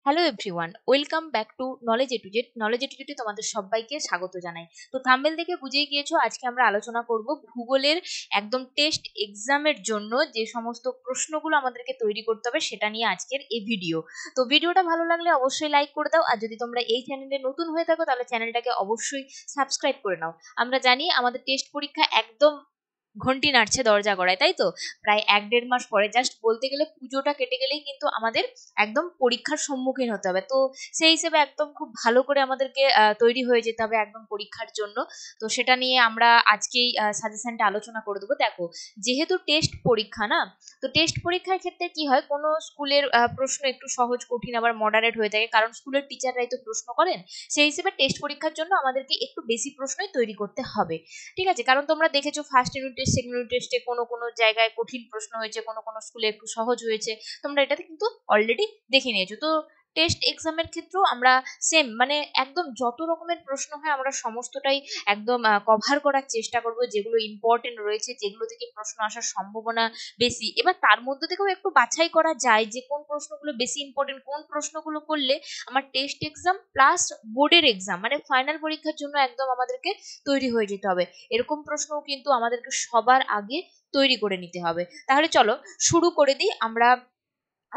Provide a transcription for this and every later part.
Hello everyone, welcome back to knowledge A to Z. Knowledge A to জেডে তোমাদের সবাইকে স্বাগত জানাই। তো থাম্বনেল দেখে বুঝেই গিয়েছো, আজকে আমরা আলোচনা করব ভূগোলের একদম টেস্ট এক্সামের জন্য যে সমস্ত প্রশ্নগুলো আমাদেরকে তৈরি করতে হবে সেটা নিয়ে আজকের এই ভিডিও। তো ভিডিওটা ভালো লাগলে অবশ্যই লাইক করে দাও, আর যদি তোমরা এই চ্যানেলে নতুন হয়ে থাকো তাহলে চ্যানেলটাকে অবশ্যই সাবস্ক্রাইব করে নাও। আমরা জানি আমাদের টেস্ট পরীক্ষা একদম ঘন্টি নাড়ছে দরজা গড়ায়, তাই তো? প্রায় 1-1.5 মাস পরে, জাস্ট বলতে গেলে পুজোটা কেটে গেলেই কিন্তু আমাদের একদম পরীক্ষার সম্মুখীন হতে হবে। তো সেই হিসেবে একদম খুব ভালো করে আমাদেরকে তৈরি হয়ে যেতে হবে একদম পরীক্ষার জন্য। তো সেটা নিয়ে আমরা আজকেই সাজেশনটা আলোচনা করে দেবো। দেখো, যেহেতু টেস্ট পরীক্ষা না, তো টেস্ট পরীক্ষার ক্ষেত্রে কি হয়, কোনো স্কুলের প্রশ্ন একটু সহজ কঠিন আবার মডারেট হয়ে থাকে, কারণ স্কুলের টিচাররাই তো প্রশ্ন করেন। সেই হিসেবে টেস্ট পরীক্ষার জন্য আমাদেরকে একটু বেশি প্রশ্নই তৈরি করতে হবে। ঠিক আছে, কারণ তোমরা দেখেছো first unit test second unit টেস্টে কোনো কোনো জায়গায় কঠিন প্রশ্ন হয়েছে, কোনো কোনো স্কুলে একটু সহজ হয়েছে। তোমরা এটাতে কিন্তু অলরেডি দেখে নিয়েছো। তো টেস্ট এক্সামের ক্ষেত্রেও আমরা সেম, মানে একদম যত রকমের প্রশ্ন হয় আমরা সমস্তটাই একদম কভার করার চেষ্টা করব, যেগুলো ইম্পর্টেন্ট রয়েছে, যেগুলো থেকে প্রশ্ন আসার সম্ভাবনা বেশি। এবার তার মধ্যে থেকেও একটু বাছাই করা যায় যে কোন প্রশ্নগুলো বেশি ইম্পর্টেন্ট, কোন প্রশ্নগুলো করলে আমার টেস্ট এক্সাম প্লাস বোর্ডের এক্সাম মানে ফাইনাল পরীক্ষার জন্য একদম আমাদেরকে তৈরি হয়ে যেতে হবে। এরকম প্রশ্নও কিন্তু আমাদেরকে সবার আগে তৈরি করে নিতে হবে। তাহলে চলো শুরু করে দিই আমরা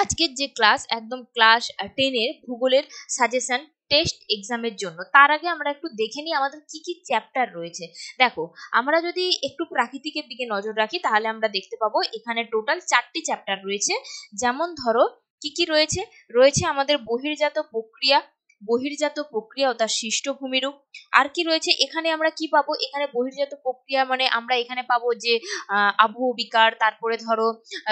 আজকের যে ক্লাস, একদম ক্লাস 10-এর ভূগোলের সাজেশন টেস্ট এক্সামের জন্য। তার আগে আমরা একটু দেখে নিই আমাদের কি কি চ্যাপ্টার রয়েছে। দেখো, আমরা যদি একটু প্রাকৃতিকের দিকে নজর রাখি তাহলে আমরা দেখতে পাবো এখানে টোটাল 4টি চ্যাপ্টার রয়েছে। যেমন ধরো কি কি রয়েছে, রয়েছে আমাদের বহির্জাত প্রক্রিয়া ও তার সৃষ্ট ভূমিরূপ। আর কি রয়েছে এখানে, আমরা কি পাবো এখানে বহির্জাত প্রক্রিয়া মানে আমরা এখানে পাবো যে আবহবিকার, তারপরে ধরো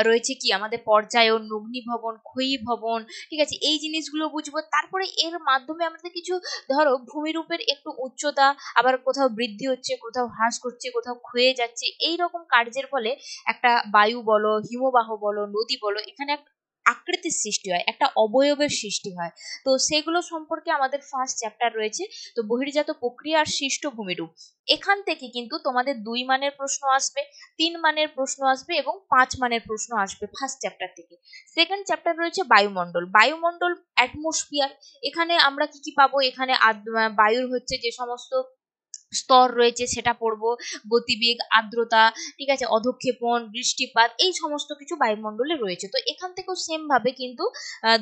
রয়েছে কি আমাদের পর্যায়ন, অগ্নিভবন, ক্ষয়ীভবন। ঠিক আছে, এই জিনিসগুলো বুঝবো। তারপরে এর মাধ্যমে আমাদের কিছু ধরো ভূমিরূপের একটু উচ্চতা, আবার কোথাও বৃদ্ধি হচ্ছে, কোথাও হ্রাস করছে, কোথাও ক্ষয়ে যাচ্ছে, এই রকম কার্যের ফলে একটা বায়ু বলো, হিমবাহ বলো, নদী বলো, এখানে একটা আকৃতির সৃষ্টি হয়, একটা অবয়বের সৃষ্টি হয়। তো সেগুলো সম্পর্কে আমাদের ফার্স্ট চ্যাপ্টার রয়েছে। তো বহির্জাত প্রক্রিয়া আর সৃষ্ট ভূমিরূপ, এখান থেকে কিন্তু তোমাদের 2 মানের প্রশ্ন আসবে, 3 মানের প্রশ্ন আসবে এবং 5 মানের প্রশ্ন আসবে ফার্স্ট চ্যাপ্টার থেকে। সেকেন্ড চ্যাপ্টার রয়েছে বায়ুমণ্ডল। বায়ুমণ্ডল অ্যাটমসফিয়ার, এখানে আমরা কি কি পাবো, এখানে বায়ুর হচ্ছে যে সমস্ত স্তর রয়েছে সেটা পড়বো, গতিবেগ, আর্দ্রতা, ঠিক আছে, অধঃক্ষেপণ, বৃষ্টিপাত, এই সমস্ত কিছু বায়ুমণ্ডলে রয়েছে। তো এখান থেকেও সেম ভাবে কিন্তু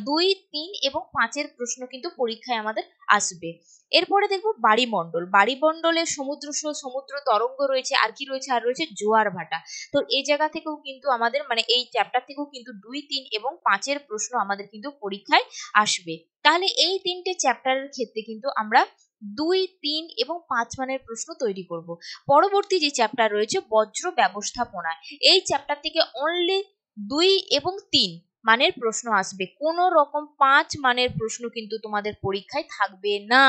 2, 3 এবং 5-এর প্রশ্ন কিন্তু পরীক্ষায় আমাদের আসবে। এরপরে দেখবো বাড়িমণ্ডল। বাড়িমণ্ডলে সমুদ্র তরঙ্গ রয়েছে, আর কি রয়েছে, আর রয়েছে জোয়ার ভাটা। তো এই জায়গা থেকেও কিন্তু আমাদের মানে এই চ্যাপ্টার থেকেও কিন্তু 2, 3 এবং 5-এর প্রশ্ন আমাদের কিন্তু পরীক্ষায় আসবে। তাহলে এই 3টে চ্যাপ্টারের ক্ষেত্রে কিন্তু আমরা 2, 3 এবং 5 মানের প্রশ্ন তৈরি করব। পরবর্তী যে চ্যাপ্টার রয়েছে বজ্র ব্যবস্থাপনা, এই চ্যাপ্টার থেকে অনলি 2 এবং 3 মানের প্রশ্ন আসবে, কোন রকম 5 মানের প্রশ্ন কিন্তু তোমাদের পরীক্ষায় থাকবে না।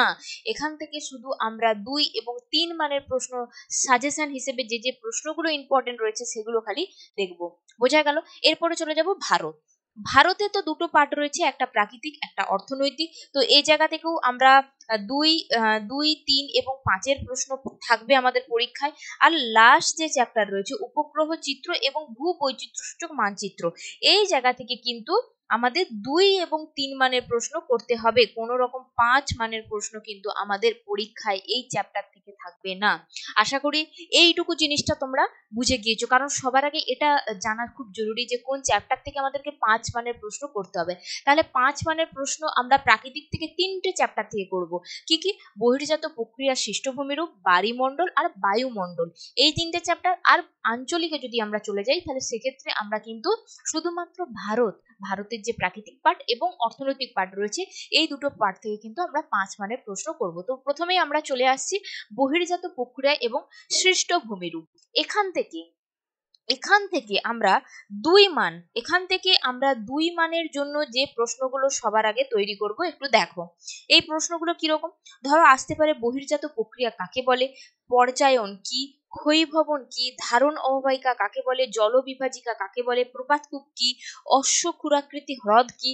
এখান থেকে শুধু আমরা 2 এবং 3 মানের প্রশ্ন সাজেশন হিসেবে যে যে প্রশ্নগুলো ইম্পর্টেন্ট রয়েছে সেগুলো খালি দেখবো। বোঝা গেল? এরপরে চলে যাব ভারত। ভারতে তো দুটো পার্ট রয়েছে, একটা প্রাকৃতিক, একটা অর্থনৈতিক। তো এই জায়গা থেকেও আমরা 2, 3 এবং 5-এর প্রশ্ন থাকবে আমাদের পরীক্ষায়। আর লাস্ট যে চ্যাপ্টার রয়েছে উপগ্রহ চিত্র এবং ভূবৈচিত্র্য সূচক মানচিত্র, এই জায়গা থেকে কিন্তু আমাদের 2 এবং 3 মানের প্রশ্ন করতে হবে, কোন রকম 5 মানের প্রশ্ন কিন্তু আমাদের পরীক্ষায় এই চ্যাপ্টার থেকে থাকবে না। আশা করি এইটুকু জিনিসটা তোমরা বুঝে গিয়েছো, কারণ সবার আগে এটা জানা খুব জরুরি যে কোন চ্যাপ্টার থেকে আমাদেরকে 5 মানের প্রশ্ন করতে হবে। তাহলে 5 মানের প্রশ্ন আমরা প্রাকৃতিক থেকে 3টে চ্যাপ্টার থেকে করব। কি কি? বহির্জাত প্রক্রিয়া, সৃষ্ট ভূমিরূপ, বায়ুমণ্ডল আর বায়ুমণ্ডল, এই 3টে চ্যাপ্টার। আর আঞ্চলিকে যদি আমরা চলে যাই তাহলে সেক্ষেত্রে আমরা কিন্তু শুধুমাত্র ভারতের যে প্রাকৃতিক পার্ট এবং অর্থনৈতিক পার্ট রয়েছে, এই দুটো পার্ট থেকে কিন্তু আমরা 5 মানের প্রশ্ন করব। তো প্রথমেই আমরা চলে আসছি বহির্জাত প্রক্রিয়া এবং সৃষ্ট ভূমিরূপ। এখান থেকে আমরা 2 মান, এখান থেকে আমরা 2 মানের জন্য যে প্রশ্নগুলো সবার আগে তৈরি করব একটু দেখো। এই প্রশ্নগুলো কিরকম, ধরো আসতে পারে বহির্জাত প্রক্রিয়া কাকে বলে, পর্যায়ন কি, ক্ষয়ীভবন কি, ধারণ অববাহিকা কাকে বলে, জলবিভাজিকা কাকে বলে, প্রপাতকূপ কি, অশ্বক্ষুরাকৃতি হ্রদ কি,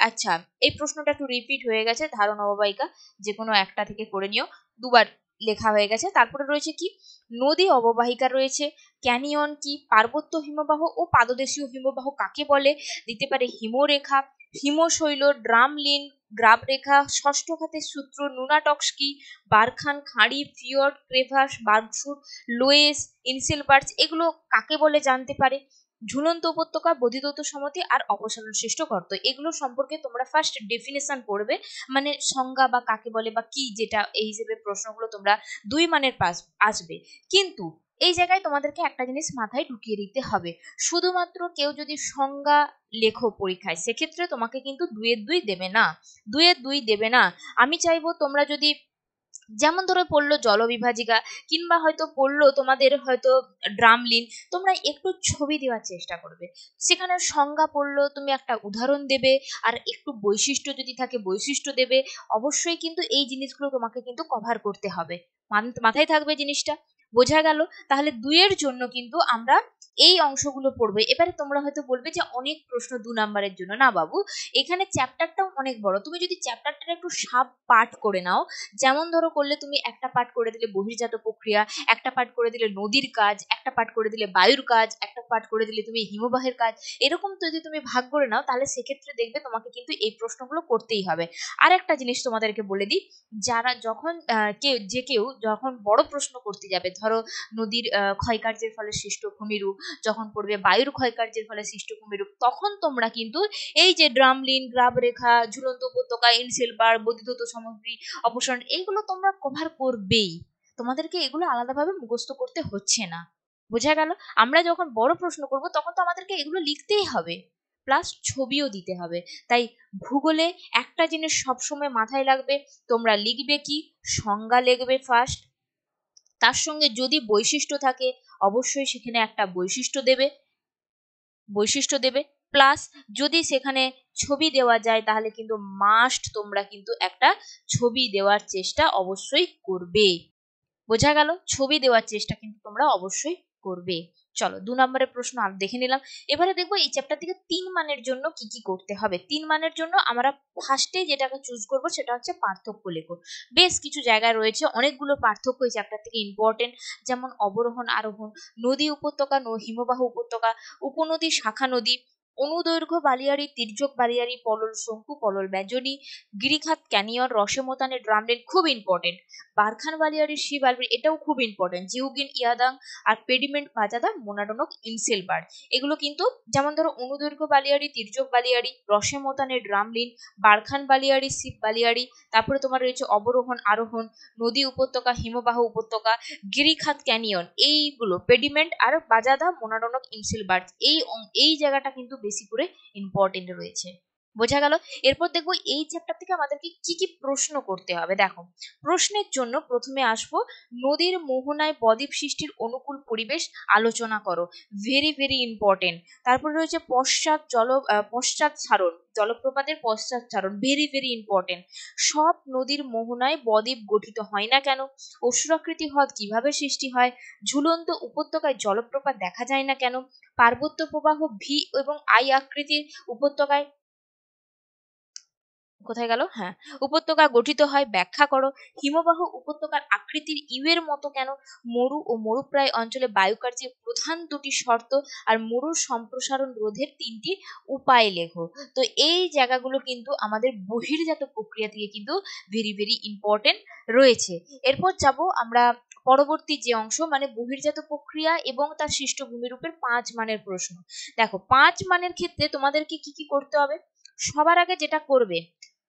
আচ্ছা, এই প্রশ্নটা একটু রিপিট হয়ে গেছে, ধারণ অববাহিকা যে কোনো একটা থেকে করে নিও, দুবার লেখা হয়ে গেছে। তারপরে রয়েছে কি, নদী অববাহিকা রয়েছে, ক্যানিয়ন কি, পার্বত্য হিমবাহ ও পাদদেশীয় হিমবাহ কাকে বলে, দিতে পারে হিমরেখা, হিমশৈল, ড্রামলিন, গ্রাবরেখা, ষষ্ঠ খাতের সূত্র, নুনাটক্সকি, বারখান, খাঁড়ি, ফিয়র্ড, ক্রেভাস, বার্গফুট, লোয়েস, ইনসেলবার্চ, এগুলো কাকে বলে জানতে পারে। ঝুলন্ত উপত্যকা, বোধিদত্ত সমতি আর অপসারণ সৃষ্ট গর্ত, এগুলো সম্পর্কে তোমরা ফার্স্ট ডেফিনেশন পড়বে, মানে সংজ্ঞা বা কাকে বলে বা কি, যেটা এই হিসেবে প্রশ্নগুলো তোমরা 2 মানের পাস আসবে। কিন্তু এই জায়গায় তোমাদেরকে একটা জিনিস মাথায় ঢুকিয়ে দিতে হবে, শুধুমাত্র কেউ যদি সংজ্ঞা লেখো পরীক্ষায়, সেক্ষেত্রে তোমাকে কিন্তু 2-2 দেবে না, 2-2 দেবে না। আমি চাইবো তোমরা যদি, যেমন ধরো পড়লো জলবিভাজিকা, কিংবা হয়তো পড়লো তোমাদের হয়তো ড্রামলিন, তোমরা একটু ছবি দেওয়ার চেষ্টা করবে, সেখানে সংজ্ঞা পড়লো তুমি একটা উদাহরণ দেবে, আর একটু বৈশিষ্ট্য যদি থাকে বৈশিষ্ট্য দেবে। অবশ্যই কিন্তু এই জিনিসগুলো তোমাকে কিন্তু কভার করতে হবে, মাথায় থাকবে জিনিসটা। বোঝা গেল? তাহলে 2 জন্য কিন্তু আমরা এই অংশগুলো পড়বে। এবারে তোমরা হয়তো বলবে যে অনেক প্রশ্ন 2 নাম্বারের জন্য। না বাবু, এখানে চ্যাপ্টারটাও অনেক বড়, তুমি যদি চ্যাপ্টারটা একটু সাব পার্ট করে নাও, যেমন ধরো করলে তুমি একটা পার্ট করে দিলে বহির্জাত প্রক্রিয়া, একটা পার্ট করে দিলে নদীর কাজ, একটা পার্ট করে দিলে বায়ুর কাজ, একটা পার্ট করে দিলে তুমি হিমবাহের কাজ, এরকম যদি তুমি ভাগ করে নাও, তাহলে সেক্ষেত্রে দেখবে তোমাকে কিন্তু এই প্রশ্নগুলো করতেই হবে। আর একটা জিনিস তোমাদেরকে বলে দিই, যারা যখন কেউ যখন বড় প্রশ্ন করতে যাবে, ধরো নদীর ক্ষয়কার্যের ফলে সৃষ্ট ভূমিরূপ, যখন পড়বে বায়ুর ক্ষয়কার্যের ফলে সৃষ্ট ভূমিরূপ, তখন তোমরা কিন্তু এই যে ড্রামলিন, গ্রাবরেখা, ঝুলন্ত উপত্যকা, ইনসেলবার, বোধিদত্ত সামগ্রী, অপসারণ, এইগুলো তোমরা কভার করবেই, তোমাদেরকে এগুলো আলাদাভাবে মুখস্থ করতে হচ্ছে না। বোঝা গেল? আমরা যখন বড় প্রশ্ন করব তখন তো আমাদেরকে এগুলো লিখতেই হবে, প্লাস ছবিও দিতে হবে। তাই ভূগোলে একটা জিনিস সবসময় মাথায় রাখবে, তোমরা লিখবে কি, সংজ্ঞা লিখবে ফার্স্ট, তার সঙ্গে যদি বৈশিষ্ট্য থাকে অবশ্যই সেখানে একটা বৈশিষ্ট্য দেবে, প্লাস যদি সেখানে ছবি দেওয়া যায় তাহলে কিন্তু মাস্ট তোমরা কিন্তু একটা ছবি দেওয়ার চেষ্টা অবশ্যই করবে। বোঝা গেল? ছবি দেওয়ার চেষ্টা কিন্তু তোমরা অবশ্যই করবে। চলো 2 নম্বরের প্রশ্ন আর দেখে নিলাম। এবারে দেখবো এই চ্যাপ্টার থেকে 3 মানের জন্য কি কি করতে হবে। 3 মানের জন্য আমরা ফার্স্টে যেটাকে চুজ করব সেটা হচ্ছে পার্থক্য লেখো। বেশ কিছু জায়গায় রয়েছে অনেকগুলো পার্থক্য এই চ্যাপ্টার থেকে ইম্পর্টেন্ট, যেমন অবরোহণ আরোহণ, নদী উপত্যকা, হিমবাহ উপত্যকা, উপনদী, শাখা নদী, অনুদৈর্ঘ্য বালিয়াড়ি, তির্যক বালিয়াড়ি, পলল শঙ্কু, পলল ব্যঞ্জনী, গিরিখাত ক্যানিয়ন, রসেমতানে ড্রামলেন, খুব ইম্পর্টেন্ট। বারখান বালিয়াড়ি, সি বালবি, এটাও খুব ইম্পর্টেন্ট। জিউগিন ইয়াদাং আর পেডিমেন্ট বাজাদা মোনাডনক ইনসেলবার, এগুলো কিন্তু, যেমন ধরো অনুদৈর্ঘ্য বালিয়াড়ি, তির্যক বালিয়াড়ি, রসেমতানে ড্রামলিন, বারখান বালিয়াড়ি, শিব বালিয়াড়ি, তারপরে তোমার রয়েছে অবরোহণ আরোহণ, নদী উপত্যকা, হিমবাহ উপত্যকা, গিরিখাত ক্যানিয়ন, এইগুলো পেডিমেন্ট আর বাজাদা মোনাডনক ইনসেলবার, এই জায়গাটা কিন্তু বেশি করে ইম্পর্টেন্ট রয়েছে। বোঝা গেল? এরপর দেখবো এই চ্যাপ্টার থেকে আমাদেরকে কি কি প্রশ্ন করতে হবে। দেখো, প্রশ্নের জন্য প্রথমে আসবো, নদীর মোহনায় বদ্বীপ সৃষ্টির অনুকূল পরিবেশ আলোচনা করো, ভেরি ভেরি ইম্পর্টেন্ট। তারপর রয়েছে পশ্চাৎ জলপ্রপাতের পশ্চাৎসারণ, ভেরি ভেরি ইম্পর্টেন্ট। সব নদীর মোহনায় বদ্বীপ গঠিত হয় না কেন? অসুরাকৃতি হ্রদ কিভাবে সৃষ্টি হয়? ঝুলন্ত উপত্যকায় জলপ্রপাত দেখা যায় না কেন? পার্বত্য প্রবাহ ভি এবং আই আকৃতির উপত্যকায় কোথায় গেল, হ্যাঁ, উপত্যকা গঠিত হয়, ব্যাখ্যা করো। হিমবাহ উপত্যকার আকৃতির ইউ এর মতো কেন? মরু ও মরুপ্রায় অঞ্চলে বায়ুকার্যের প্রধান 2টি শর্ত আর মরুর সম্প্রসারণ রোধের 3টি উপায় লেখো। তো এই জায়গাগুলো কিন্তু আমাদের বহির্জাত প্রক্রিয়া থেকে কিন্তু ভেরি ভেরি ইম্পর্টেন্ট রয়েছে। এরপর যাব আমরা পরবর্তী যে অংশ, মানে বহির্জাত প্রক্রিয়া এবং তার সৃষ্ট ভূমিরূপের 5 মানের প্রশ্ন। দেখো, 5 মানের ক্ষেত্রে তোমাদেরকে কি কি করতে হবে। সবার আগে যেটা করবে,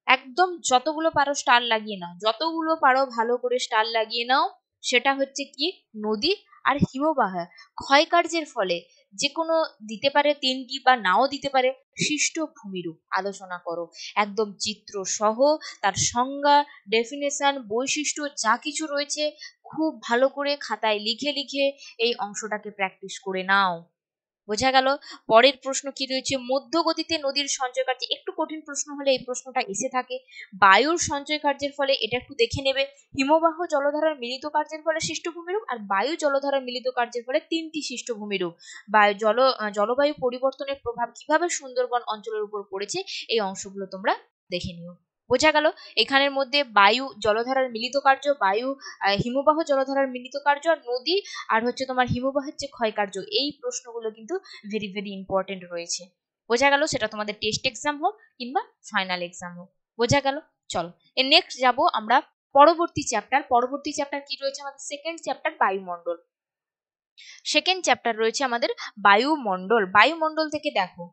একদম যতগুলো পারো স্টার লাগিয়ে নাও, যতগুলো পারো ভালো করে স্টার লাগিয়ে নাও। সেটা হচ্ছে কি, নদী আর হিমবাহ ক্ষয়কার্যের ফলে যে কোনো দিতে পারে 3টি বা নাও দিতে পারে সৃষ্ট ভূমিরূপ আলোচনা করো, একদম চিত্র সহ, তার সংজ্ঞা, ডেফিনেশন, বৈশিষ্ট্য যা কিছু রয়েছে খুব ভালো করে খাতায় লিখে লিখে এই অংশটাকে প্র্যাকটিস করে নাও। বোঝা গেল? পরের প্রশ্ন কি রয়েছে, মধ্যগতিতে নদীর সঞ্চয় কার্য, একটু কঠিন প্রশ্ন হলে এই প্রশ্নটা এসে থাকে। বায়ুর সঞ্চয় কার্যের ফলে, এটা একটু দেখে নেবে। হিমবাহ জলধারার মিলিত কার্যের ফলে সৃষ্ট ভূমিরূপ, আর বায়ু জলধারার মিলিত কার্যের ফলে 3টি সৃষ্ট ভূমিরূপ। জলবায়ু পরিবর্তনের প্রভাব কিভাবে সুন্দরবন অঞ্চলের উপর পড়েছে, এই অংশগুলো তোমরা দেখে নিও। বোঝা গেল? এখানের মধ্যে বায়ু জলধারার মিলিত কার্য, হিমবাহ জলধারার মিলিত কার্য, আর নদী আর হচ্ছে তোমার হিমবাহের যে ক্ষয়কার্য, এই প্রশ্নগুলো কিন্তু ভেরি ভেরি ইম্পর্টেন্ট রয়েছে। বোঝা গেল? সেটা তোমাদের টেস্ট এক্সাম হোক কিংবা ফাইনাল এক্সাম হোক। বোঝা গেল? চলো এর নেক্সট যাব আমরা পরবর্তী চ্যাপ্টার। পরবর্তী চ্যাপ্টার কি রয়েছে আমাদের? সেকেন্ড চ্যাপ্টার বায়ুমণ্ডল। সেকেন্ড চ্যাপ্টার রয়েছে আমাদের বায়ুমণ্ডল। বায়ুমণ্ডল থেকে দেখো,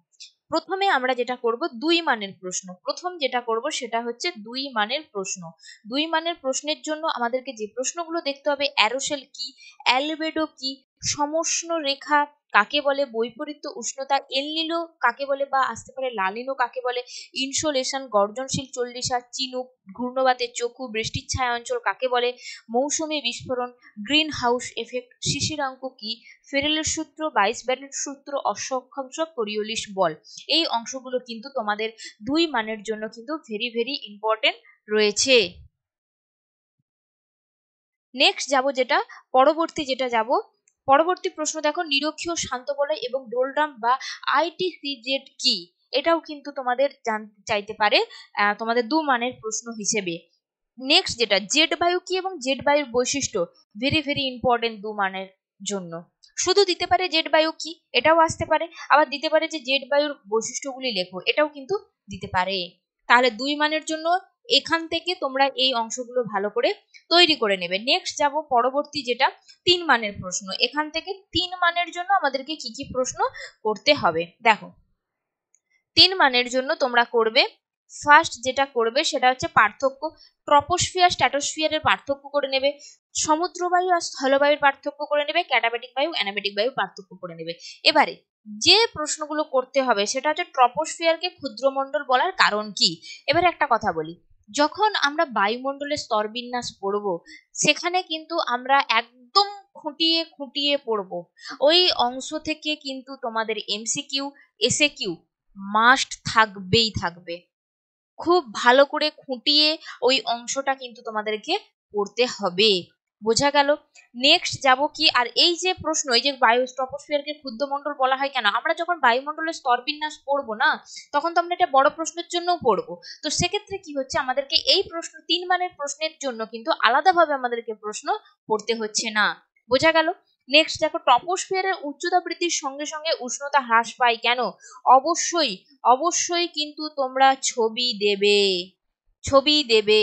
প্রথমে আমরা যেটা করব 2 মানের প্রশ্ন। প্রথম যেটা করব সেটা হচ্ছে 2 মানের প্রশ্ন। 2 মানের প্রশ্নের জন্য আমাদেরকে যে প্রশ্নগুলো দেখতে হবে, অ্যারোসেল কি, অ্যালবেডো কি, সমষ্ণ রেখা কাকে বলে, বৈপরীত্য উষ্ণতা, এলনিনো কাকে বলে বা আসতে পারে লালিনো কাকে বলে, ইনসোলেশন গর্জনশীল চল্লিশা, চিনুক, ঘূর্ণবাতের চক্ষু, বৃষ্টির ছায়া অঞ্চল কাকে বলে, মৌসুমী বিস্ফোরণ, গ্রিন হাউস এফেক্ট, শিশিরাঙ্ক কি, ফেরেলের সূত্র, বাইসব্যান্ডের সূত্র, অশ্ব অক্ষাংশ, কোরিওলিস বল। এই অংশগুলো কিন্তু তোমাদের 2 মানের জন্য কিন্তু ভেরি ভেরি ইম্পর্টেন্ট রয়েছে। নেক্সট যাব যেটা পরবর্তী যেটা যাব, পরবর্তী প্রশ্ন দেখো, নিরক্ষীয় শান্ত বলয় এবং ডোলড্রাম বা আইটিসিজেড কি? এটাও কিন্তু তোমাদের জানতে চাইতে পারে তোমাদের 2 মানের প্রশ্ন হিসেবে। নেক্সট যেটা জেড বায়ু কি এবং জেড বায়ুর বৈশিষ্ট্য, ভেরি ভেরি ইম্পর্টেন্ট 2 মানের জন্য। শুধু দিতে পারে জেড বায়ু কি, এটাও আসতে পারে, আবার দিতে পারে যে জেড বায়ুর বৈশিষ্ট্যগুলি লেখো, এটাও কিন্তু দিতে পারে। তাহলে 2 মানের জন্য এখান থেকে তোমরা এই অংশগুলো ভালো করে তৈরি করে নেবে। নেক্সট যাব পরবর্তী যেটা 3 মানের প্রশ্ন। এখান থেকে 3 মানের জন্য আমাদেরকে কি কি প্রশ্ন করতে হবে দেখো। 3 মানের জন্য তোমরা করবে, ফার্স্ট যেটা করবে সেটা হচ্ছে পার্থক্য, ট্রপোস্ফিয়ার স্ট্র্যাটোস্ফিয়ারের পার্থক্য করে নেবে, সমুদ্র বায়ু আর স্থলবায়ুর পার্থক্য করে নেবে, ক্যাটাবেটিক বায়ু অ্যানাবেটিক বায়ুর পার্থক্য করে নেবে। এবারে যে প্রশ্নগুলো করতে হবে সেটা হচ্ছে ট্রপোস্ফিয়ারকে ক্ষুদ্রমণ্ডল বলার কারণ কি। এবারে একটা কথা বলি, যখন আমরা বায়ুমণ্ডলের স্তরবিন্যাস পড়ব, সেখানে কিন্তু আমরা একদম খুঁটিয়ে খুঁটিয়ে পড়ব। ওই অংশ থেকে কিন্তু তোমাদের এমসিকিউ, এসএকিউ মাস্ট থাকবেই থাকবে। খুব ভালো করে খুঁটিয়ে ওই অংশটা কিন্তু তোমাদেরকে পড়তে হবে। বোঝা গেল? নেক্সট যাব কি, আর এই যে প্রশ্ন, এই যে বায়ু ট্রপোস্ফিয়ারকে ক্ষুদ্রমণ্ডল বলা হয় কেন, আমরা যখন বায়ুমণ্ডলের স্তরবিন্যাস পড়বো না, তখন তো আমরা এটা বড় প্রশ্নের জন্যও পড়বো। তো সেক্ষেত্রে কি হচ্ছে, আমাদেরকে এই প্রশ্ন 3 মানের প্রশ্নের জন্য কিন্তু আলাদাভাবে আমাদেরকে প্রশ্ন পড়তে হচ্ছে না। বোঝা গেল? নেক্সট দেখো, ট্রপোস্ফিয়ারের উচ্চতা বৃদ্ধির সঙ্গে সঙ্গে উষ্ণতা হ্রাস পায় কেন? অবশ্যই অবশ্যই কিন্তু তোমরা ছবি দেবে, ছবি দেবে।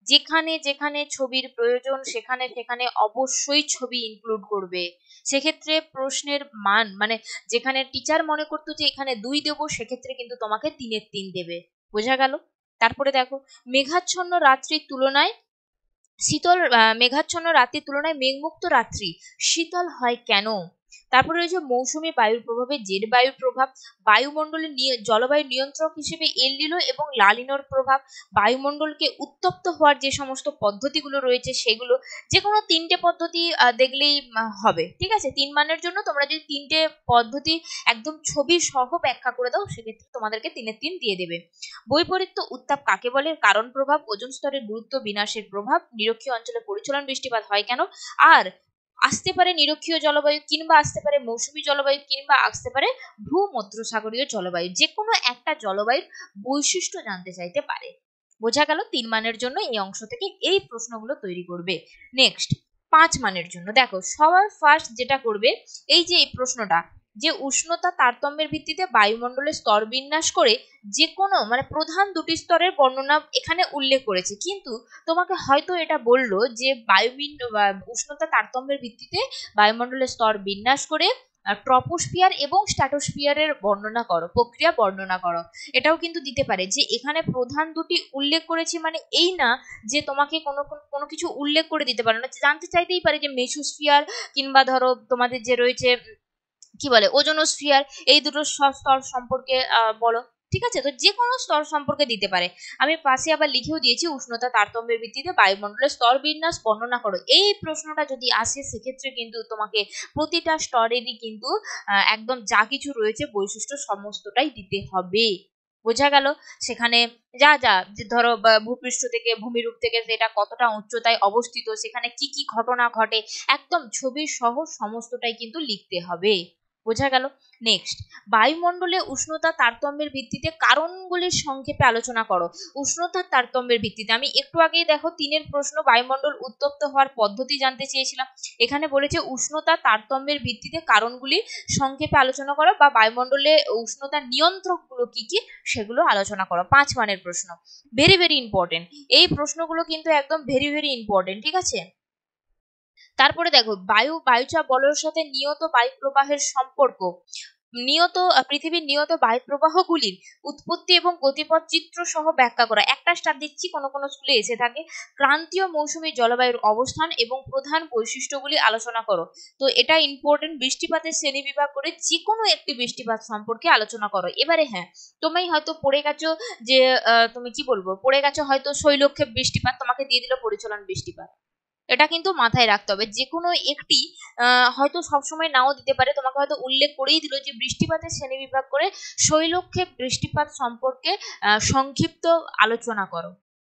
যেখানে যেখানে ছবির প্রয়োজন সেখানে সেখানে অবশ্যই ছবি ইনক্লুড করবে। সেক্ষেত্রে প্রশ্নের মান মানে যেখানে টিচার মনে করতো যে এখানে 2 দেবো, সেক্ষেত্রে কিন্তু তোমাকে 3-এর 3 দেবে। বোঝা গেল? তারপরে দেখো, মেঘাচ্ছন্ন রাত্রির তুলনায় শীতল, মেঘাচ্ছন্ন রাত্রির তুলনায় মেঘমুক্ত রাত্রি শীতল হয় কেন? তারপরে রয়েছে মৌসুমী বায়ুর প্রভাবে জেড বায়ুর প্রভাব, বায়ুমণ্ডলের জলবায়ু নিয়ন্ত্রক হিসেবে এলনিনো এবং লালিনোর প্রভাব, বায়ুমণ্ডলকে উত্তপ্ত হওয়ার যে সমস্ত পদ্ধতিগুলো রয়েছে সেগুলো। যে কোনো 3টে পদ্ধতি দেখলেই হবে, ঠিক আছে? 3 মানের জন্য তোমরা যদি 3টে পদ্ধতি একদম ছবি সহ ব্যাখ্যা করে দাও, সেক্ষেত্রে তোমাদেরকে 3-এর 3 দিয়ে দেবে। বৈপরীত্য উত্তাপ কাকে বলে, কারণ প্রভাব, ওজোন স্তরের গুরুত্ব, বিনাশের প্রভাব, নিরক্ষীয় অঞ্চলে পরিচলন বৃষ্টিপাত হয় কেন, আর আসতে পারে নিরক্ষীয় জলবায়ু কিংবা আসতে পারে মৌসুমী জলবায়ু কিংবা আসতে পারে ভূমধ্যসাগরীয় জলবায়ু, যে কোনো একটা জলবায়ুর বৈশিষ্ট্য জানতে চাইতে পারে। বোঝা গেল? 3 মানের জন্য এই অংশ থেকে এই প্রশ্নগুলো তৈরি করবে। নেক্সট 5 মানের জন্য দেখো, সবার ফার্স্ট যেটা করবে, এই যে এই প্রশ্নটা, যে উষ্ণতা তারতম্যের ভিত্তিতে বায়ুমণ্ডলের স্তর বিন্যাস করে যে কোনো মানে প্রধান 2টি স্তরের বর্ণনা এখানে উল্লেখ করেছে, কিন্তু তোমাকে হয়তো এটা বললো যে উষ্ণতা তারতম্যের ভিত্তিতে বায়ুমণ্ডলের স্তর বিন্যাস করে ট্রপোস্ফিয়ার এবং স্ট্র্যাটোস্ফিয়ারের বর্ণনা করো, প্রক্রিয়া বর্ণনা করো। এটাও কিন্তু দিতে পারে যে এখানে প্রধান 2টি উল্লেখ করেছি, মানে এই না যে তোমাকে কোনো কিছু উল্লেখ করে দিতে পারে না, জানতে চাইতেই পারে যে মেসোস্ফিয়ার কিংবা ধরো তোমাদের যে রয়েছে কি বলে ওজোনোস্ফিয়ার, এই দুটো স্তর সম্পর্কে বলো। ঠিক আছে, তো যে কোনো স্তর সম্পর্কে দিতে পারে। আমি পাশে আবার লিখেও দিয়েছি, উষ্ণতা তারতম্যের ভিত্তিতে বায়ুমণ্ডলের স্তর বিন্যাস বর্ণনা করো। এই প্রশ্নটা যদি আসে, সেক্ষেত্রে কিন্তু তোমাকে প্রতিটা স্তরেরই কিন্তু একদম যা কিছু রয়েছে বৈশিষ্ট্য সমস্তটাই দিতে হবে। বোঝা গেল? সেখানে যা যা যে ধরো ভূপৃষ্ঠ থেকে ভূমিরূপ থেকে সেটা কতটা উচ্চতায় অবস্থিত, সেখানে কি কি ঘটনা ঘটে, একদম ছবি সহ সমস্তটাই কিন্তু লিখতে হবে। বোঝা গেল? নেক্সট, বায়ুমণ্ডলে উষ্ণতা তারতম্যের ভিত্তিতে কারণগুলির সংক্ষেপে আলোচনা করো। উষ্ণতার তারতম্যের ভিত্তিতে, আমি একটু আগেই দেখো 3-এর প্রশ্ন বায়ুমণ্ডল উত্তপ্ত হওয়ার পদ্ধতি জানতে চেয়েছিলাম, এখানে বলেছে উষ্ণতা তারতম্যের ভিত্তিতে কারণগুলি সংক্ষেপে আলোচনা করো, বা বায়ুমণ্ডলে উষ্ণতার নিয়ন্ত্রকগুলো কি কি সেগুলো আলোচনা করো। 5 মানের প্রশ্ন, ভেরি ভেরি ইম্পর্টেন্ট। এই প্রশ্নগুলো কিন্তু একদম ভেরি ভেরি ইম্পর্টেন্ট, ঠিক আছে? তারপরে দেখো, বায়ুচাপ বলয়ের সাথে নিয়ত বায়ু প্রবাহের সম্পর্ক। পৃথিবীর নিয়ত বায়ু প্রবাহগুলির উৎপত্তি এবং গতিপথ চিত্র সহ ব্যাখ্যা করা। একটা স্টার দিচ্ছি, কোনো কোনো স্কুলে এসে থাকে। ক্রান্তীয় মৌসুমী জলবায়ুর অবস্থান এবং প্রধান বৈশিষ্ট্যগুলি আলোচনা করো। তো এটা ইম্পর্টেন্ট, বৃষ্টিপাতের শ্রেণী বিভাগ করে যে কোনো একটি বৃষ্টিপাত সম্পর্কে আলোচনা করো। এবারে হ্যাঁ, তুমি হয়তো পড়ে গেছো যে তুমি কি বলবো, পড়ে গেছো হয়তো শৈলক্ষেপ বৃষ্টিপাত, তোমাকে দিয়ে দিল পরিচলন বৃষ্টিপাত। এটা কিন্তু মাথায় রাখতে হবে, যে কোনো একটি হয়তো সবসময় নাও দিতে পারে, তোমাকে হয়তো উল্লেখ করেই দিল যে বৃষ্টিপাতের শ্রেণীবিভাগ করে শৈলক্ষেপ বৃষ্টিপাত সম্পর্কে সংক্ষিপ্ত আলোচনা করো।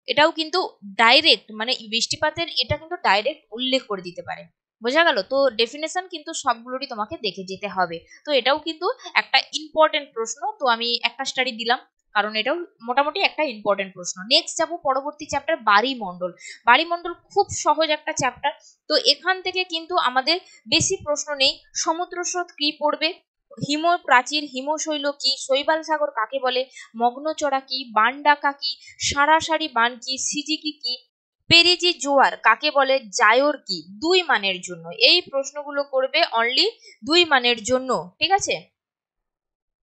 এটাও কিন্তু ডাইরেক্ট, মানে বৃষ্টিপাতের এটা কিন্তু ডাইরেক্ট উল্লেখ করে দিতে পারে। বোঝা গেল? তো ডেফিনেশন কিন্তু সবগুলোরই তোমাকে দেখে যেতে হবে। তো এটাও কিন্তু একটা ইম্পর্টেন্ট প্রশ্ন, তো আমি একটা স্টাডি দিলাম কারণ এটাও মোটামুটি একটা ইম্পর্টেন্ট প্রশ্ন। নেক্সট যাবো পরবর্তী চ্যাপ্টার, বাড়িমণ্ডল। বাড়িমণ্ডল খুব সহজ একটা চ্যাপ্টার, তো এখান থেকে কিন্তু আমাদের বেশি প্রশ্ন নেই। সমুদ্র স্রোত কি পড়বে, হিম প্রাচীর হিমশৈল কি, শৈবাল সাগর কাকে বলে, মগ্নচড়া কি, বান ডাকা কি, সারাসারি বান কি, সিজিকি কি, পেরিজি জোয়ার কাকে বলে, জায়োর কি। 2 মানের জন্য এই প্রশ্নগুলো করবে, অনলি 2 মানের জন্য, ঠিক আছে?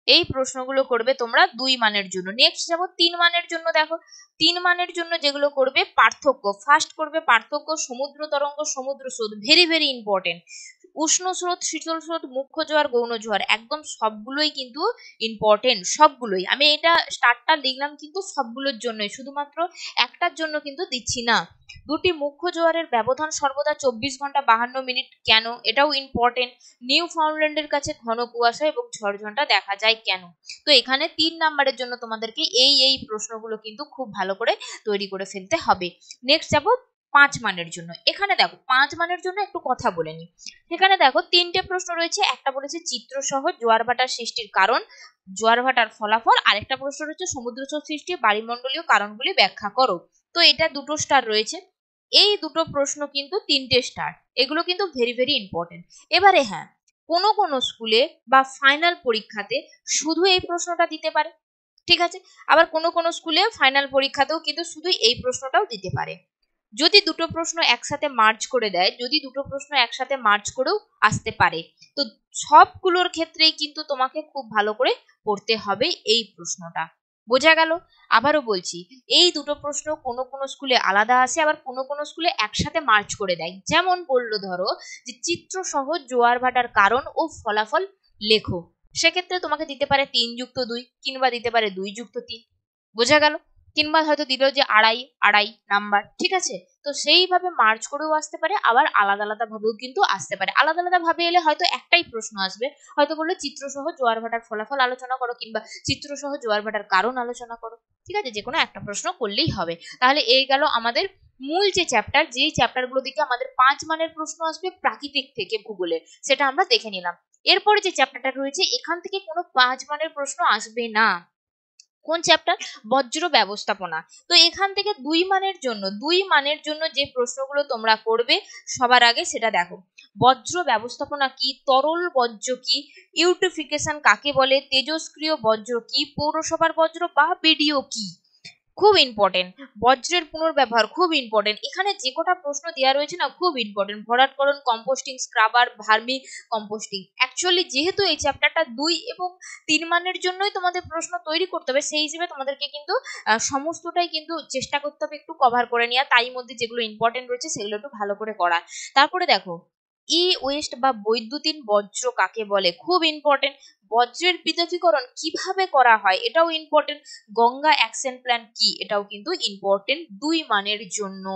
এই প্রশ্নগুলো করবে তোমরা 2 মানের জন্য। নেক্সট যাবো 3 মানের জন্য। দেখো 3 মানের জন্য যেগুলো করবে, পার্থক্য। ফার্স্ট করবে পার্থক্য, সমুদ্র তরঙ্গ, সমুদ্র স্রোত, ভেরি ভেরি ইম্পর্টেন্ট। উষ্ণ স্রোত, শীতল স্রোত, মুখ্য জোয়ার, গৌণ জোয়ার, একদম সবগুলোই কিন্তু ইম্পর্টেন্ট, সবগুলোই। আমি এটা স্টার্টটা লিখলাম কিন্তু সবগুলোর জন্যই, শুধুমাত্র একটার জন্য কিন্তু দিচ্ছি না। দুটি মুখ্য জোয়ারের ব্যবধান সর্বদা 24 ঘন্টা 52 মিনিট, কেন? এটাও ইম্পর্টেন্ট। নিউ ফাউন্ডল্যান্ডের কাছে ঘন কুয়াশা এবং ঝড়ঝঞ্ঝা দেখা যায় কেন? তো এখানে 3 নাম্বারের জন্য তোমাদেরকে এই প্রশ্নগুলো কিন্তু খুব ভালো করে তৈরি করে ফেলতে হবে। নেক্সট যাব 5 মানের জন্য। এখানে দেখো 5 মানের জন্য একটু কথা বলে নি। এখানে দেখো 3টে প্রশ্ন রয়েছে, একটা বলেছে চিত্র সহ জোয়ার ভাটার সৃষ্টির কারণ, জোয়ার ভাটার ফলাফল, আরেকটা প্রশ্ন রয়েছে সমুদ্র স্রোত সৃষ্টি বায়ুমণ্ডলীয় কারণগুলি ব্যাখ্যা করো। তো এটা 2টো স্টার রয়েছে, এই 2টো প্রশ্ন কিন্তু 3টে স্টার, এগুলো কিন্তু ভেরি ভেরি ইম্পর্টেন্ট। এবারে হ্যাঁ, কোন কোন স্কুলে বা ফাইনাল পরীক্ষাতে শুধু এই প্রশ্নটা দিতে পারে, ঠিক আছে? আবার কোন কোন স্কুলে ফাইনাল পরীক্ষাতেও কিন্তু শুধু এই প্রশ্নটাও দিতে পারে। যদি 2টো প্রশ্ন একসাথে মার্জ করে দেয়, যদি 2টো প্রশ্ন একসাথে মার্জ করেও আসতে পারে, তো সবগুলোর ক্ষেত্রেই কিন্তু তোমাকে খুব ভালো করে পড়তে হবে এই প্রশ্নটা। বোঝা গেল? আবারও বলছি, এই 2টো প্রশ্ন কোনো কোনো স্কুলে আলাদা আসে, আবার কোনো কোনো স্কুলে একসাথে মার্জ করে দেয়। যেমন বললো ধরো যে চিত্র সহ জোয়ার ভাটার কারণ ও ফলাফল লেখো, সেক্ষেত্রে তোমাকে দিতে পারে 3+2, কিংবা দিতে পারে 2+3। বোঝা গেল? কিংবা হয়তো দিল যে আড়াই আড়াই নাম্বার, ঠিক আছে? তো সেইভাবে মার্চ করেও আসতে পারে, আবার আলাদা আলাদা ভাবেও কিন্তু আসতে পারে। আলাদা আলাদা ভাবে এলে হয়তো একটাই প্রশ্ন আসবে, হয়তো বললো চিত্র সহ জোয়ার ভাটার ফলাফল আলোচনা করো, কিংবা চিত্র সহ জোয়ার ভাটার কারণ আলোচনা করো, ঠিক আছে? যে কোনো একটা প্রশ্ন করলেই হবে। তাহলে এই গেল আমাদের মূল যে চ্যাপ্টার, যেই চ্যাপ্টারগুলো দিকে আমাদের 5 মানের প্রশ্ন আসবে প্রাকৃতিক থেকে ভূগোলের, সেটা আমরা দেখে নিলাম। এরপরে যে চ্যাপ্টারটা রয়েছে, এখান থেকে কোনো 5 মানের প্রশ্ন আসবে না। কোন চ্যাপ্টার? বজ্র ব্যবস্থাপনা। তো এখান থেকে 2 মানের জন্য যে প্রশ্নগুলো তোমরা করবে, সবার আগে সেটা দেখো, বজ্র ব্যবস্থাপনা কি, তরল বজ্র কি, ইউটিফিকেশন কাকে বলে, তেজস্ক্রিয় বজ্র কি, পৌরসভার বজ্র বা বিডিও কি। খুব ইম্পর্টেন্ট, বজ্রের পুনর্ব্যবহার খুব ইম্পর্টেন্ট। এখানে যে কটা প্রশ্ন দেওয়া রয়েছে না, খুব ইম্পর্টেন্ট। ভরাটকরণ, composting, scrubber, vermi composting. Actually যেহেতু এই চ্যাপ্টারটা 2 এবং 3 মানের জন্যই তোমাদের প্রশ্ন তৈরি করতে হবে, সেই হিসেবে তোমাদেরকে কিন্তু সমস্তটাই কিন্তু চেষ্টা করতে হবে একটু কভার করে নেওয়া, তাই মধ্যে যেগুলো ইম্পর্টেন্ট রয়েছে সেগুলো একটু ভালো করে করা। তারপরে দেখো, ই ওয়েস্ট বা বৈদ্যুতিন বজ্র কাকে বলে, খুব ইম্পর্টেন্ট। বজ্রের পৃথকীকরণ কিভাবে করা হয়, এটাও ইম্পর্টেন্ট। গঙ্গা অ্যাকশন প্ল্যান কি, এটাও কিন্তু ইম্পর্টেন্ট 2 মানের জন্য।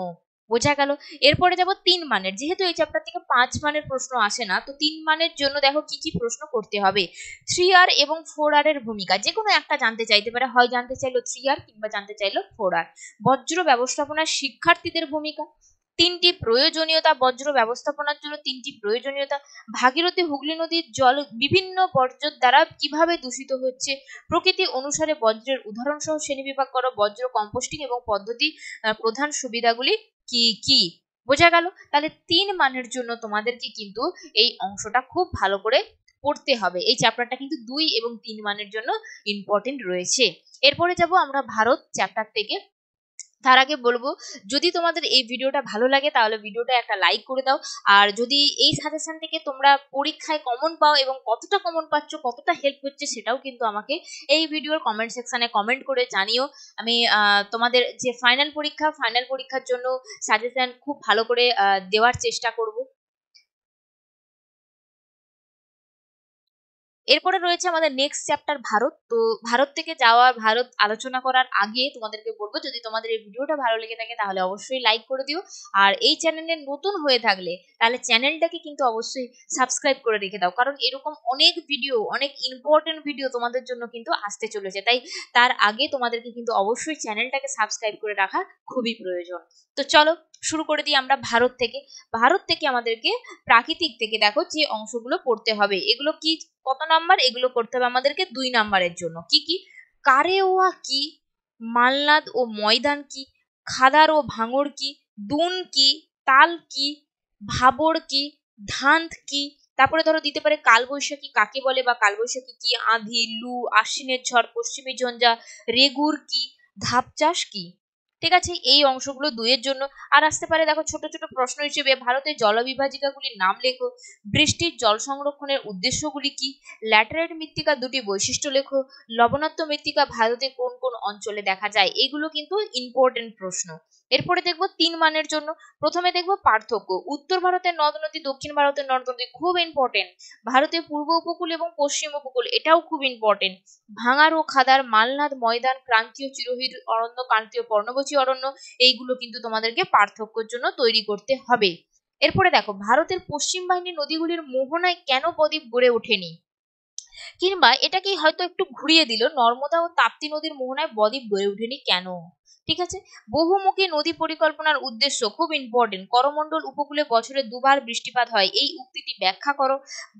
বোঝা গেল? এরপরে যাব 3 মানের। যেহেতু এই চ্যাপ্টার থেকে 5 মানের প্রশ্ন আসে না, তো 3 মানের জন্য দেখো কি কি প্রশ্ন করতে হবে। 3R এবং 4R এর ভূমিকা, যে কোনো একটা জানতে চাইতে পারে, হয় জানতে চাইলো 3R কিংবা জানতে চাইলো 4R। বজ্র ব্যবস্থাপনার শিক্ষার্থীদের ভূমিকা, তিনটি প্রয়োজনীয়তা, বজ্র ব্যবস্থাপনার জন্য তিনটি প্রয়োজনীয়তা, ভাগীরথী হুগলি নদীর জল বিভিন্ন বর্জ্য দ্বারা কিভাবে দূষিত হচ্ছে, প্রকৃতি অনুসারে বজ্রের উদাহরণ সহ শ্রেণীবিভাগ করো, বজ্র কম্পোস্টিং এবং পদ্ধতি প্রধান সুবিধাগুলি কি কি। বোঝা গেল? তাহলে 3 মানের জন্য তোমাদেরকে কিন্তু এই অংশটা খুব ভালো করে পড়তে হবে। এই চ্যাপ্টারটা কিন্তু 2 এবং 3 মানের জন্য ইম্পর্টেন্ট রয়েছে। এরপরে যাব আমরা ভারত চ্যাপ্টার থেকে। তার আগে বলবো, যদি তোমাদের এই ভিডিওটা ভালো লাগে তাহলে ভিডিওটা একটা লাইক করে দাও। আর যদি এই সাজেশন থেকে তোমরা পরীক্ষায় কমন পাও এবং কতটা কমন পাচ্ছ, কতটা হেল্প হচ্ছে, সেটাও কিন্তু আমাকে এই ভিডিওর কমেন্ট সেকশনে কমেন্ট করে জানিও। আমি তোমাদের যে ফাইনাল পরীক্ষার জন্য সাজেশন খুব ভালো করে দেওয়ার চেষ্টা করব। এরপরে রয়েছে আমাদের নেক্সট চ্যাপ্টার ভারত। তো ভারত থেকে ভারত আলোচনা করার আগে তোমাদেরকে বলবো, যদি তোমাদের এই ভিডিওটা ভালো লেগে থাকে তাহলে অবশ্যই লাইক করে দিও। আর এই চ্যানেলে নতুন হয়ে থাকলে তাহলে চ্যানেলটাকে কিন্তু অবশ্যই সাবস্ক্রাইব করে রেখে দাও, কারণ এরকম অনেক ভিডিও, অনেক ইম্পর্টেন্ট ভিডিও তোমাদের জন্য কিন্তু আসতে চলেছে। তাই তার আগে তোমাদেরকে কিন্তু অবশ্যই চ্যানেলটাকে সাবস্ক্রাইব করে রাখা খুবই প্রয়োজন। তো চলো শুরু করে দিই আমরা ভারত থেকে। ভারত থেকে আমাদেরকে প্রাকৃতিক থেকে দেখো যে অংশগুলো পড়তে হবে, এগুলো কি কত নাম্বার, এগুলো করতে হবে আমাদেরকে 2 নাম্বারের জন্য। কি কি? কারেওয়া কি, মালনাদ ও ময়দান কি, খাদার ও ভাঙড় কি, দুন কি, তাল কি, ভাবর কি, ধান্ত কি। তারপরে ধরো দিতে পারে কালবৈশাখী কাকে বলে বা কালবৈশাখী কি, আঁধি, লু, আশ্বিনের ঝড়, পশ্চিমী ঝঞ্ঝা, রেগুর কি, ধাপ চাষ কি। ঠিক আছে, এই অংশগুলো 2 এর জন্য। আর আসতে পারে দেখো ছোট ছোট প্রশ্ন হিসেবে, ভারতের জলবিভাজিকাগুলির নাম লেখো, বৃষ্টির জল সংরক্ষণের উদ্দেশ্যগুলি কি, ল্যাটেরাইট মৃত্তিকার 2টি বৈশিষ্ট্য লেখো, লবণাক্ত মৃত্তিকা ভারতে কোন কোন অঞ্চলে দেখা যায়। এগুলো কিন্তু ইম্পর্টেন্ট প্রশ্ন। এরপরে দেখবো 3 মানের জন্য। প্রথমে দেখবো পার্থক্য, উত্তর ভারতের নদ নদী, দক্ষিণ ভারতের নদ নদী, খুব ইম্পর্টেন্ট। ভারতের পূর্ব উপকূল এবং পশ্চিম উপকূল, এটাও খুব ইম্পর্টেন্ট। ভাঙার ও খাদার, মালনাদ, ময়দান, ক্রান্তীয় চিরহরিৎ অরণ্য, ক্রান্তীয় পর্ণমোচী অরণ্য, এইগুলো কিন্তু তোমাদেরকে পার্থক্যের জন্য তৈরি করতে হবে। এরপরে দেখো, ভারতের পশ্চিম বাহিনী নদীগুলির মোহনায় কেন বদ্বীপ গড়ে ওঠেনি, কিংবা এটাকেই হয়তো একটু ঘুরিয়ে দিল, নর্মদা ও তাপ্তি নদীর মোহনায় বদ্বীপ গড়ে ওঠেনি কেন। ঠিক আছে, বহুমুখী নদী পরিকল্পনার উদ্দেশ্য, খুব ইম্পর্টেন্ট। করমণ্ডল উপকূলে বছরে 2 বার বৃষ্টিপাত হয়, এই উক্তিটি ব্যাখ্যা করো।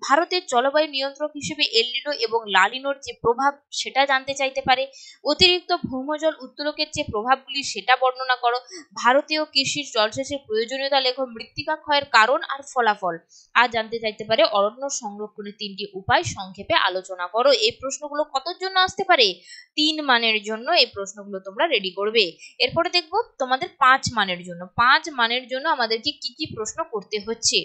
ভারতের জলবায়ু নিয়ন্ত্রক হিসেবে এলনিনো এবং লানিনোর যে প্রভাব সেটা জানতে চাইতে পারে। অতিরিক্ত ভৌমজল উত্তোলকের যে প্রভাবগুলি সেটা বর্ণনা করো। ভারতীয় কৃষির জলসেচের প্রয়োজনীয়তা লেখো। মৃত্তিকা ক্ষয়ের কারণ আর ফলাফল। আর জানতে চাইতে পারে অরণ্য সংরক্ষণের 3টি উপায় সংক্ষেপে আলোচনা করো। এই প্রশ্নগুলো কতর জন্য আসতে পারে? 3 মানের জন্য এই প্রশ্নগুলো তোমরা রেডি করবে। এরপরে দেখবো তোমাদের 5 মানের জন্য। 5 মানের জন্য আমাদেরকে কি কি প্রশ্ন করতে হচ্ছে,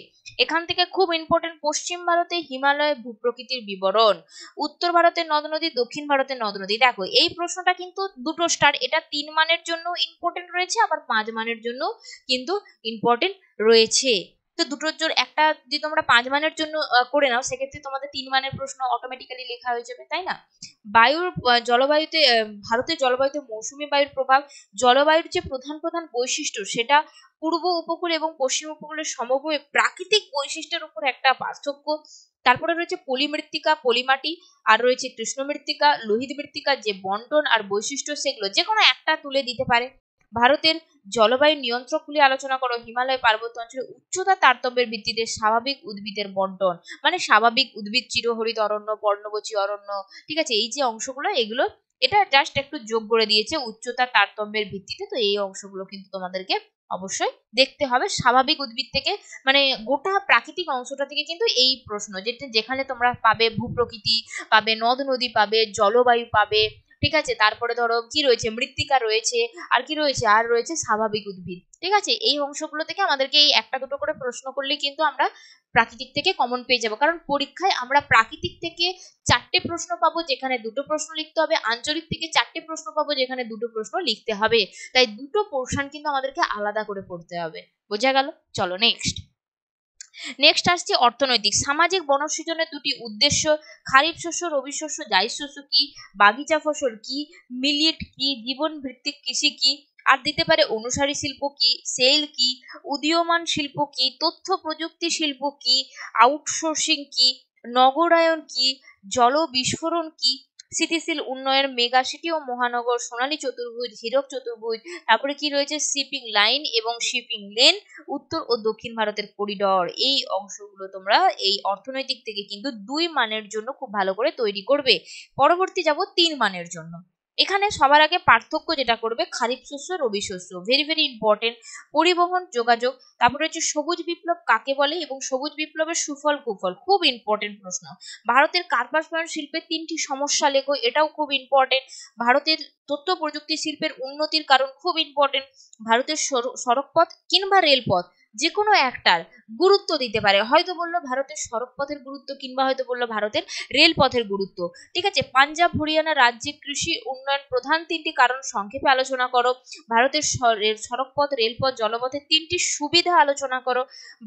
এখান থেকে খুব ইম্পর্টেন্ট। পশ্চিম ভারতে হিমালয় ভূপ্রকৃতির বিবরণ, উত্তর ভারতের নদ নদী, দক্ষিণ ভারতের নদ নদী। দেখো এই প্রশ্নটা কিন্তু 2টো স্টার, এটা 3 মানের জন্য ইম্পর্টেন্ট রয়েছে, আবার 5 মানের জন্য কিন্তু ইম্পর্টেন্ট রয়েছে। তো দুটোর জন্য একটা যদি তোমরা 5 মানের জন্য করে নাও, সেক্ষেত্রে তোমাদের 3 মানের প্রশ্ন অটোমেটিক্যালি লেখা হয়ে যাবে, তাই না? জলবায়ুতে ভারতের জলবায়ুতে মৌসুমী বায়ুর প্রভাব, জলবায়ুর যে প্রধান প্রধান বৈশিষ্ট্য সেটা পূর্ব উপকূল এবং পশ্চিম উপকূলের সমভূমি প্রাকৃতিক বৈশিষ্ট্যের উপর একটা পার্থক্য। তারপরে রয়েছে পলিমৃত্তিকা, পলিমাটি, আর রয়েছে কৃষ্ণ মৃত্তিকা, লোহিত মৃত্তিকার যে বন্টন আর বৈশিষ্ট্য, সেগুলো যে কোনো একটা তুলে দিতে পারে। ভারতের জলবায়ু নিয়ন্ত্রকগুলি আলোচনা করো। হিমালয় পার্বত্য অঞ্চলে উচ্চতা তারতম্যের ভিত্তিতে স্বাভাবিক উদ্ভিদের বন্টন, মানে স্বাভাবিক উদ্ভিদ, চিরহরিৎ অরণ্য, পর্ণমোচী অরণ্য। ঠিক আছে, এই যে অংশগুলো, এগুলো এটা জাস্ট একটু যোগ করে দিয়েছে উচ্চতা তারতম্যের ভিত্তিতে। তো এই অংশগুলো কিন্তু তোমাদেরকে অবশ্যই দেখতে হবে স্বাভাবিক উদ্ভিদ থেকে, মানে গোটা প্রাকৃতিক অংশটা থেকে কিন্তু এই প্রশ্ন, যেখানে তোমরা পাবে ভূপ্রকৃতি, পাবে নদ নদী, পাবে জলবায়ু পাবে। ঠিক আছে, তারপরে ধরো কি রয়েছে, মৃত্তিকা রয়েছে, আর কি রয়েছে, আর রয়েছে স্বাভাবিক উদ্ভিদ। ঠিক আছে, এই অংশগুলো থেকে আমাদেরকে এই একটা দুটো করে প্রশ্ন করলে কিন্তু আমরা প্রাকৃতিক থেকে কমন পেয়ে যাবো, কারণ পরীক্ষায় আমরা প্রাকৃতিক থেকে 4টে প্রশ্ন পাবো যেখানে 2টো প্রশ্ন লিখতে হবে, আঞ্চলিক থেকে 4টে প্রশ্ন পাবো যেখানে 2টো প্রশ্ন লিখতে হবে। তাই 2টো পোর্শন কিন্তু আমাদেরকে আলাদা করে পড়তে হবে। বোঝা গেল? চলো নেক্সট আসছে অর্থনৈতিক। সামাজিক বনসৃজনের 2টি উদ্দেশ্য, খারিফ শস্য, রবি শস্য, জায়িদ শস্য কি, বাগিচা ফসল কি, মিলিট কি, জীবন ভিত্তিক কৃষি কি। আর দিতে পারে অনুসারী শিল্প কি, সেল কি, উদীয়মান শিল্প কি, তথ্য প্রযুক্তি শিল্প কি, আউটসোর্সিং কি, নগরায়ন কি, জল বিস্ফোরণ কি, স্থিতিশীল উন্নয়ন, মেগা সিটি ও মহানগর, সোনালী চতুর্ভুজ, হীরক চতুর্ভুজ, তারপরে কি রয়েছে শিপিং লাইন এবং শিপিং লেন, উত্তর ও দক্ষিণ ভারতের করিডর। এই অংশগুলো তোমরা এই অর্থনৈতিক থেকে কিন্তু 2 মানের জন্য খুব ভালো করে তৈরি করবে। পরবর্তী যাব 3 মানের জন্য। এখানে সবার আগে পার্থক্য যেটা করবে খারিফ শস্য, রবি শস্য, ভেরি ভেরি ইম্পর্টেন্ট। পরিবহন, যোগাযোগ, তারপরে হচ্ছে সবুজ বিপ্লব কাকে বলে এবং সবুজ বিপ্লবের সুফল কুফল, খুব ইম্পর্টেন্ট প্রশ্ন। ভারতের কার্পাস বয়ন শিল্পের 3টি সমস্যা লেখো, এটাও খুব ইম্পর্টেন্ট। ভারতের তথ্য প্রযুক্তি শিল্পের উন্নতির কারণ, খুব ইম্পর্টেন্ট। ভারতের সড়কপথ কিংবা রেলপথ যে কোনো একটার গুরুত্ব দিতে পারে, হয়তো বললো ভারতের সড়কপথের গুরুত্ব কিংবা হয়তো বললো ভারতের রেলপথের গুরুত্ব। ঠিক আছে, পাঞ্জাব হরিয়ানা রাজ্যে কৃষি উন্নয়ন প্রধান 3টি কারণ সংক্ষেপে আলোচনা করো। ভারতের সড়কপথ, রেলপথ, জলপথের 3টি সুবিধা আলোচনা করো।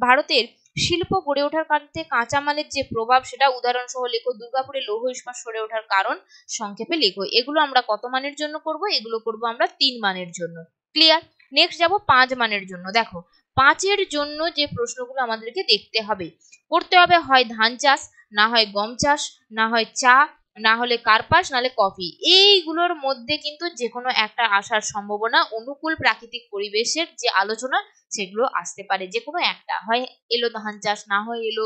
ভারতের শিল্প গড়ে ওঠার কারণে কাঁচামালের যে প্রভাব সেটা উদাহরণ সহ লেখো। দুর্গাপুরে লৌহ ইস্পাত সরে ওঠার কারণ সংক্ষেপে লেখো। এগুলো আমরা কত মানের জন্য করব? এগুলো করব আমরা 3 মানের জন্য। ক্লিয়ার? নেক্সট যাব 5 মানের জন্য। দেখো 5 জন্য যে প্রশ্নগুলো আমাদেরকে দেখতে হবে, করতে হবে হয় ধান চাষ, না হয় গম চাষ, না হয় চা, না হলে কার্পাস, নাহলে কফি। এইগুলোর মধ্যে কিন্তু যে কোনো একটা আসার সম্ভাবনা, অনুকূল প্রাকৃতিক পরিবেশের যে আলোচনা সেগুলো আসতে পারে। যে কোনো একটা, হয় এলো ধান চাষ, না হয় এলো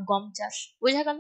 গম চাষ। বোঝা গেল?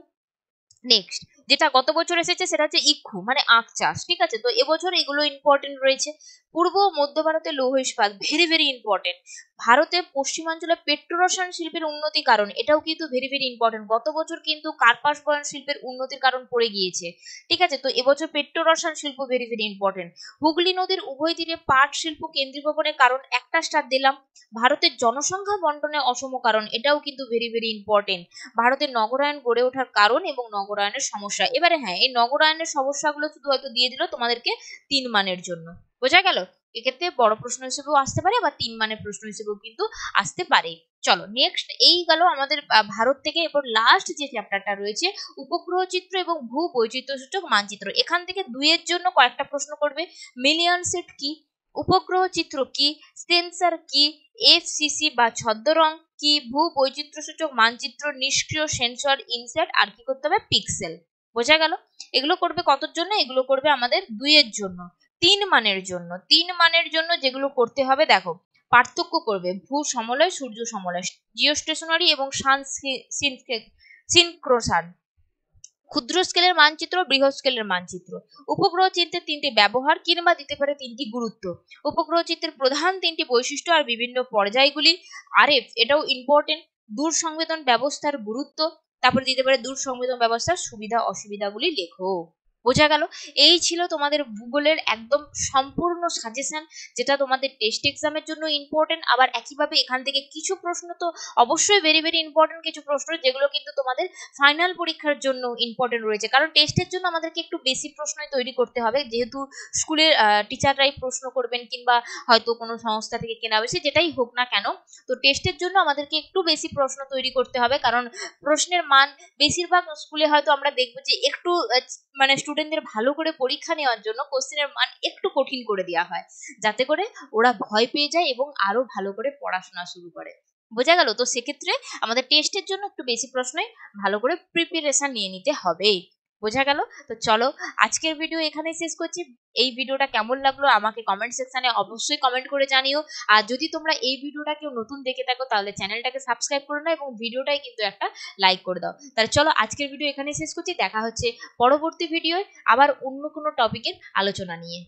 নেক্সট যেটা গত বছর এসেছে সেটা হচ্ছে ইক্ষু মানে আখ চাষ। ঠিক আছে, তো এবছর এগুলো ইম্পর্টেন্ট রয়েছে। পূর্ব ও মধ্য ভারতে লৌহ ইস্পাত, ভেরি ভেরি ইম্পর্টেন্ট। ভারতে পশ্চিমাঞ্চলে পেট্রোরসায়ন শিল্পের উন্নতি কারণ, এটাও কিন্তু ভেরি ভেরি ইম্পর্টেন্ট। গত বছর কিন্তু কার্পাস বয়ন শিল্পের উন্নতির কারণ পড়ে গিয়েছে। ঠিক আছে, তো এবছর পেট্রোরসায়ন শিল্প ভেরি ভেরি ইম্পর্টেন্ট। হুগলি নদীর উভয় তীরে পাট শিল্প কেন্দ্রীভবনের কারণ, একটা স্টার দিলাম। ভারতের জনসংখ্যা বন্টনে অসম কারণ, এটাও কিন্তু ভেরি ভেরি ইম্পর্টেন্ট। ভারতের নগরায়ন গড়ে ওঠার কারণ এবং নগরায়নের সমস্যা। এবারে হ্যাঁ, এই নগরায়নের সমস্যাগুলো শুধু হয়তো দিয়ে দিল তোমাদেরকে 3 মানের জন্য। বোঝা গেল? এক্ষেত্রে বড় প্রশ্ন হিসেবেও আসতে পারে, বা 3 মানের প্রশ্ন হিসেবেও কিন্তু আসতে পারে। চলো নেক্সট, এই গেল আমাদের ভারত থেকে। এরপর লাস্ট যে চ্যাপ্টারটা রয়েছে উপগ্রহ চিত্র এবং ভূ বৈচিত্র্য সূচক মানচিত্র। এখান থেকে 2 এর জন্য কয়েকটা প্রশ্ন করবে। মিলিয়ন সেট কি, উপগ্রহ চিত্র কি, সেন্সর কি, এফসিসি বা ছদ্মরং কি, ভূ বৈচিত্র্য সূচক মানচিত্র, নিষ্ক্রিয় সেন্সর ইনসেট, আর কি করতে হবে পিক্সেল। বোঝা গেল? এগুলো করবে কতর জন্য? এগুলো করবে আমাদের 2 এর জন্য। 3 মানের জন্য, 3 মানের জন্য যেগুলো করতে হবে দেখো, পার্থক্য করবে ভূ সমলয়, সূর্য সমলয়, জিওস্টেশনারি এবং সিনক্রোসান, ক্ষুদ্র স্কেলের মানচিত্র, বৃহৎ স্কেলের মানচিত্র। উপগ্রহ চিত্রের 3টি ব্যবহার কিংবা দিতে পারে 3টি গুরুত্ব। উপগ্রহ চিত্রের প্রধান 3টি বৈশিষ্ট্য আর বিভিন্ন পর্যায়গুলি। আরএফ, এটাও ইম্পর্টেন্ট। দূর সংবেদন ব্যবস্থার গুরুত্ব, তারপরে দিতে পারে দূর সংবেদন ব্যবস্থার সুবিধা অসুবিধাগুলি লেখো। বোঝা গেল? এই ছিল তোমাদের ভূগোলের একদম সম্পূর্ণ সাজেশন, যেটা তোমাদের টেস্ট এক্সামের জন্য ইম্পর্টেন্ট। আবার একইভাবে এখান থেকে কিছু প্রশ্ন তো অবশ্যই ভেরি ভেরি ইম্পর্টেন্ট, কিছু প্রশ্ন যেগুলো কিন্তু তোমাদের ফাইনাল পরীক্ষার জন্য ইম্পর্টেন্ট রয়েছে। কারণ টেস্টের জন্য আমাদেরকে একটু বেশি প্রশ্নই তৈরি করতে হবে, যেহেতু স্কুলের টিচাররাই প্রশ্ন করবেন কিংবা হয়তো কোনো সংস্থা থেকে কেনা হবে, সে যেটাই হোক না কেন। তো টেস্টের জন্য আমাদেরকে একটু বেশি প্রশ্ন তৈরি করতে হবে, কারণ প্রশ্নের মান বেশিরভাগ স্কুলে হয়তো আমরা দেখবো যে একটু মানে স্টুডেন্টদের ভালো করে পরীক্ষা নেওয়ার জন্য কোশ্চেনের মান একটু কঠিন করে দেওয়া হয়, যাতে করে ওরা ভয় পেয়ে যায় এবং আরো ভালো করে পড়াশোনা শুরু করে। বোঝা গেল? তো সেক্ষেত্রে আমাদের টেস্টের জন্য একটু বেশি প্রশ্নই ভালো করে প্রিপারেশন নিয়ে নিতে হবে। বোঝা গেল? তো চলো আজকের ভিডিও এখানেই শেষ করছি। এই ভিডিওটা কেমন লাগলো আমাকে কমেন্ট সেকশনে অবশ্যই কমেন্ট করে জানিও। আর যদি তোমরা এই ভিডিওটা কেউ নতুন দেখে থাকো তাহলে চ্যানেলটাকে সাবস্ক্রাইব করে নাও এবং ভিডিওটাই কিন্তু একটা লাইক করে দাও। তাহলে চলো আজকের ভিডিও এখানেই শেষ করছি। দেখা হচ্ছে পরবর্তী ভিডিওয় আবার অন্য কোনো টপিকের আলোচনা নিয়ে।